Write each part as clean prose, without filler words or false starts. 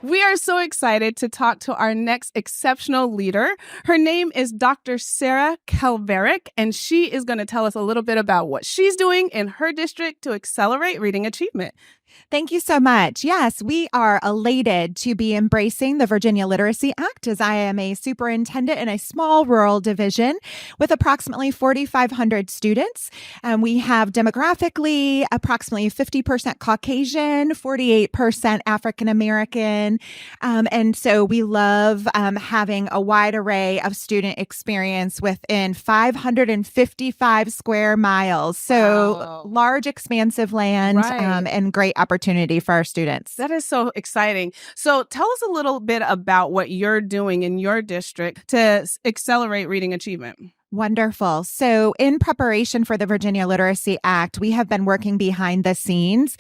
We are so excited to talk to our next exceptional leader. Her name is Dr. Sarah Calveric, and she is going to tell us a little bit about what she's doing in her district to accelerate reading achievement. Thank you so much. Yes, we are elated to be embracing the Virginia Literacy Act, as I am a superintendent in a small rural division with approximately 4,500 students. We have demographically approximately 50% Caucasian, 48% African American. And so we love having a wide array of student experience within 555 square miles. So large, expansive land, and great opportunity for our students. That is so exciting. So tell us a little bit about what you're doing in your district to accelerate reading achievement. Wonderful. So in preparation for the Virginia Literacy Act, we have been working behind the scenes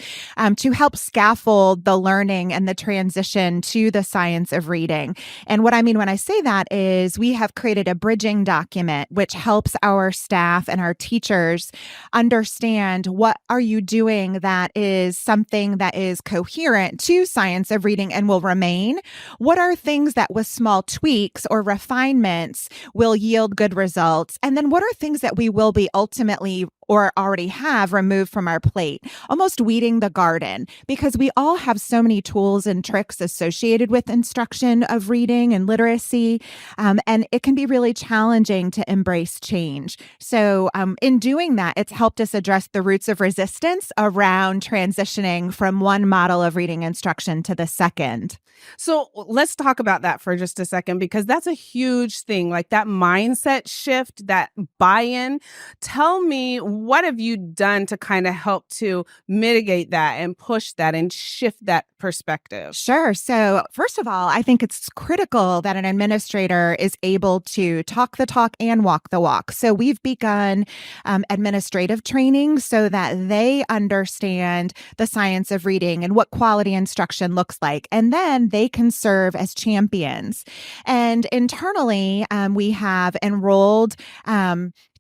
to help scaffold the learning and the transition to the science of reading. And what I mean when I say that is we have created a bridging document which helps our staff and our teachers understand what are you doing that is something that is coherent to science of reading and will remain. What are things that with small tweaks or refinements will yield good results? And then what are things that we will be ultimately or already have removed from our plate, almost weeding the garden, because we all have so many tools and tricks associated with instruction of reading and literacy, and it can be really challenging to embrace change. So in doing that, it's helped us address the roots of resistance around transitioning from one model of reading instruction to the second. So let's talk about that for just a second, because that's a huge thing, like that mindset shift, that buy-in. Tell me, what have you done to kind of help to mitigate that and push that and shift that perspective? Sure. So first of all, I think it's critical that an administrator is able to talk the talk and walk the walk. So we've begun administrative training so that they understand the science of reading and what quality instruction looks like. And then they can serve as champions. And internally, we have enrolled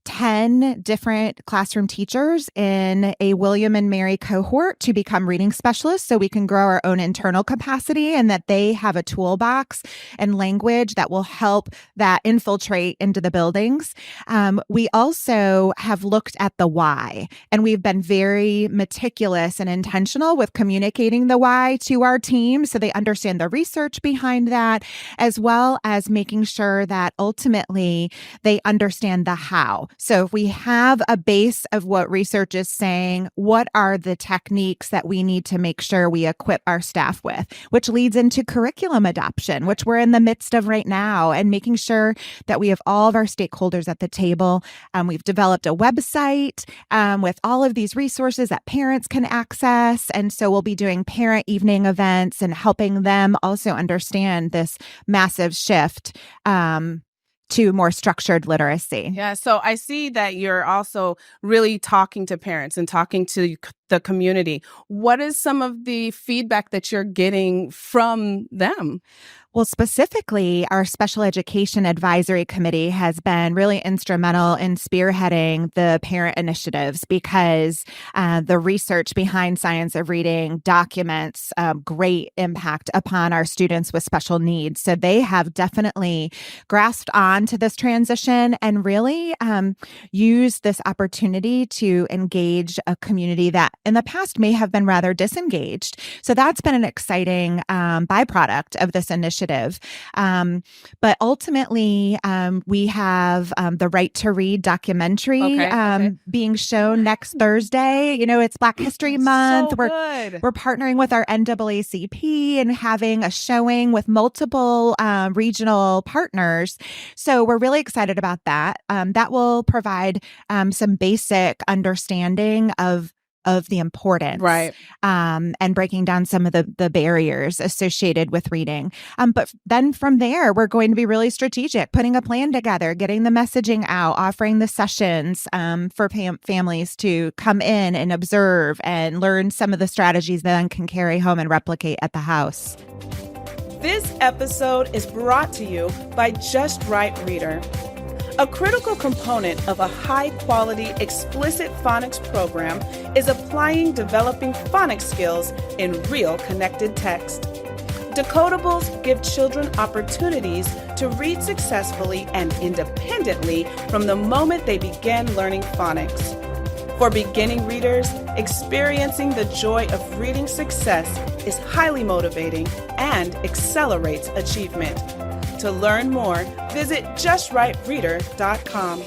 10 different classroom teachers in a William and Mary cohort to become reading specialists so we can grow our own internal capacity and that they have a toolbox and language that will help that infiltrate into the buildings. We also have looked at the why, and we've been very meticulous and intentional with communicating the why to our team so they understand the research behind that, as well as making sure that ultimately they understand the how. So if we have a base of what research is saying, what are the techniques that we need to make sure we equip our staff with, which leads into curriculum adoption, which we're in the midst of right now, and making sure that we have all of our stakeholders at the table. We've developed a website with all of these resources that parents can access. And so we'll be doing parent evening events and helping them also understand this massive shift to more structured literacy. Yeah, so I see that you're also really talking to parents and talking to the community. What is some of the feedback that you're getting from them? Well, specifically, our Special Education Advisory Committee has been really instrumental in spearheading the parent initiatives because the research behind science of reading documents great impact upon our students with special needs. So they have definitely grasped on to this transition and really used this opportunity to engage a community that in the past may have been rather disengaged. So that's been an exciting byproduct of this initiative. But ultimately, we have the Right to Read documentary being shown next Thursday. You know, it's Black History Month. So we're partnering with our NAACP and having a showing with multiple regional partners. So we're really excited about that. That will provide some basic understanding of the importance, right, and breaking down some of the barriers associated with reading. But then from there, we're going to be really strategic, putting a plan together, getting the messaging out, offering the sessions for families to come in and observe and learn some of the strategies that then can carry home and replicate at the house. This episode is brought to you by Just Right Reader. A critical component of a high-quality explicit phonics program is applying developing phonics skills in real connected text. Decodables give children opportunities to read successfully and independently from the moment they begin learning phonics. For beginning readers, experiencing the joy of reading success is highly motivating and accelerates achievement. To learn more, visit justrightreader.com.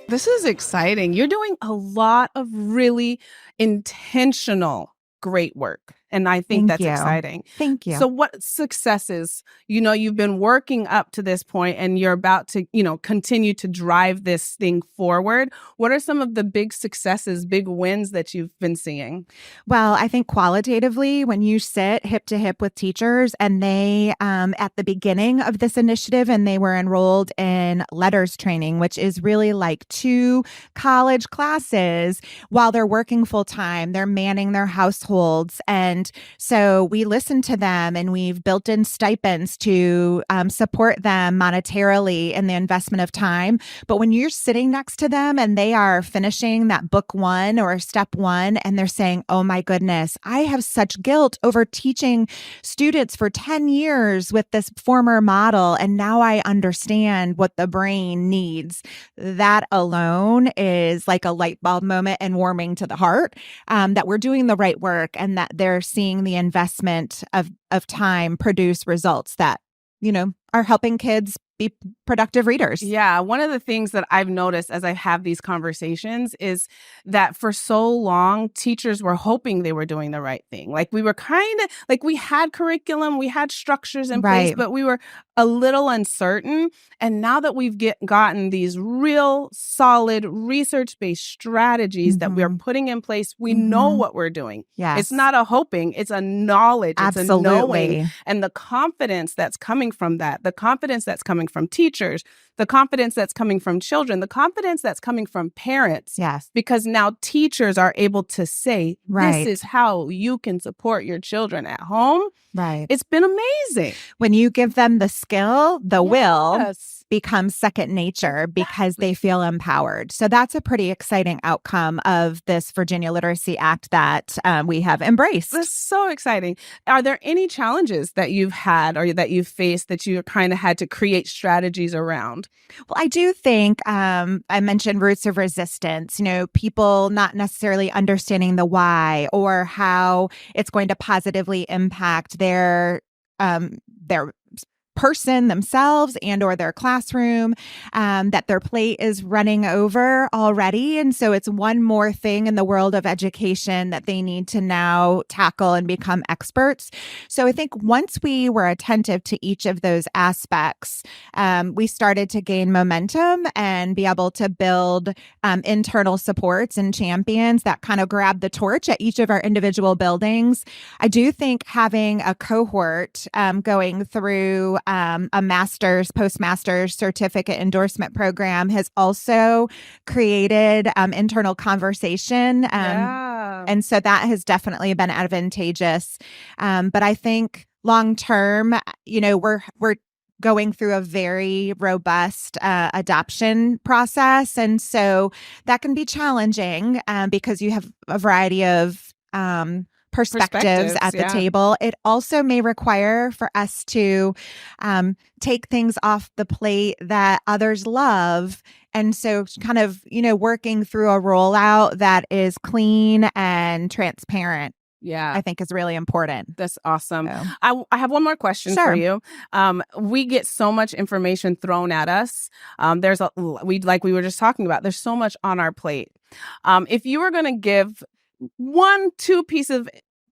This is exciting. You're doing a lot of really intentional, great work. And I think that's exciting. Thank you. So what successes, you've been working up to this point and you're about to, continue to drive this thing forward. What are some of the big successes, big wins that you've been seeing? Well, I think qualitatively, when you sit hip to hip with teachers and they, at the beginning of this initiative, and they were enrolled in letters training, which is really like 2 college classes while they're working full time, they're manning their households. And so we listen to them and we've built in stipends to support them monetarily in the investment of time. But when you're sitting next to them and they are finishing that book 1 or step 1, and they're saying, oh my goodness, I have such guilt over teaching students for 10 years with this former model. And now I understand what the brain needs. That alone is like a light bulb moment and warming to the heart, that we're doing the right work and that they're seeing the investment of time produce results that, are helping kids be productive readers. Yeah. One of the things that I've noticed as I have these conversations is that for so long, teachers were hoping they were doing the right thing. Like we were kind of like we had curriculum, we had structures in place, but we were a little uncertain. And now that we've gotten these real solid research-based strategies that we're putting in place, we know what we're doing. Yes. It's not a hoping, it's a knowledge, Absolutely. it's a knowing. And the confidence that's coming from that, the confidence that's coming from teachers, the confidence that's coming from children, the confidence that's coming from parents. Yes. Because now teachers are able to say, Right. this is how you can support your children at home. Right. It's been amazing. When you give them the skill, the will Yes. becomes second nature because they feel empowered. So that's a pretty exciting outcome of this Virginia Literacy Act that we have embraced. That's so exciting. Are there any challenges that you've had or that you've faced that you kind of had to create strategies around? Well, I do think I mentioned roots of resistance, people not necessarily understanding the why or how it's going to positively impact their person themselves and or their classroom, that their plate is running over already. And so it's one more thing in the world of education that they need to now tackle and become experts. So I think once we were attentive to each of those aspects, we started to gain momentum and be able to build internal supports and champions that kind of grab the torch at each of our individual buildings. I do think having a cohort going through a master's, postmaster's certificate endorsement program has also created internal conversation. And so that has definitely been advantageous. But I think long term, we're going through a very robust adoption process. And so that can be challenging because you have a variety of perspectives at the table. It also may require for us to take things off the plate that others love. And so kind of, working through a rollout that is clean and transparent. Yeah, I think is really important. That's awesome. So. I have one more question for you. We get so much information thrown at us. Like we were just talking about, there's so much on our plate. If you were going to give 1-2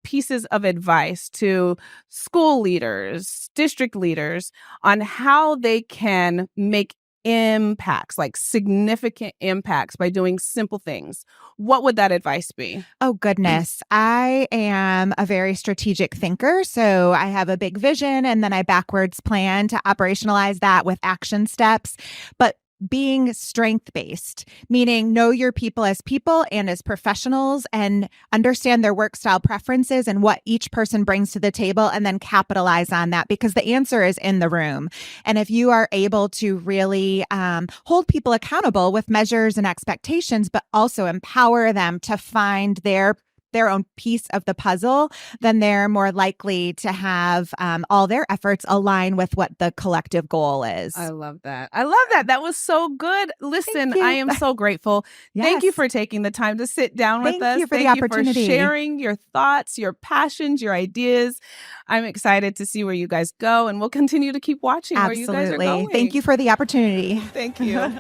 pieces of advice to school leaders, district leaders on how they can make impacts, like significant impacts by doing simple things, what would that advice be? Oh, goodness. I am a very strategic thinker. So I have a big vision and then I backwards plan to operationalize that with action steps. But being strength-based, meaning know your people as people and as professionals and understand their work style preferences and what each person brings to the table and then capitalize on that because the answer is in the room. And if you are able to really hold people accountable with measures and expectations, but also empower them to find their their own piece of the puzzle, then they're more likely to have all their efforts align with what the collective goal is. I love that. I love that. That was so good. Listen, you. I am so grateful. Thank you Yes. for taking the time to sit down with Thank us. you for the Thank you opportunity. for sharing your thoughts, your passions, your ideas. I'm excited to see where you guys go, and we'll continue to keep watching where you guys are Absolutely. going. Thank you for the opportunity. Thank you.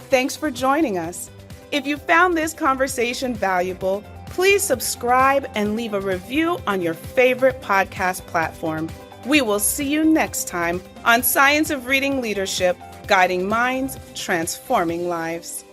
Thanks for joining us. If you found this conversation valuable, please subscribe and leave a review on your favorite podcast platform. We will see you next time on Science of Reading Leadership, guiding minds, transforming lives.